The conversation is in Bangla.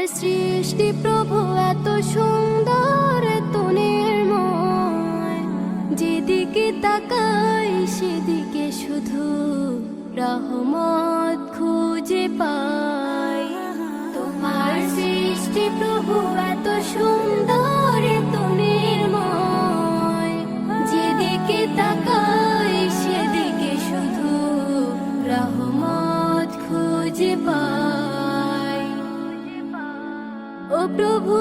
সৃষ্টি প্রভু এত সুন্দর এত নির্ময়, যেদিকে তাকাই সেদিকে শুধু রহমত খুঁজে পাই। তোমার সৃষ্টি প্রভু এত সুন্দর এত নির্ময়, যেদিকে তাকাই সেদিকে শুধু রহমত খুঁজে পাই। ও প্রভু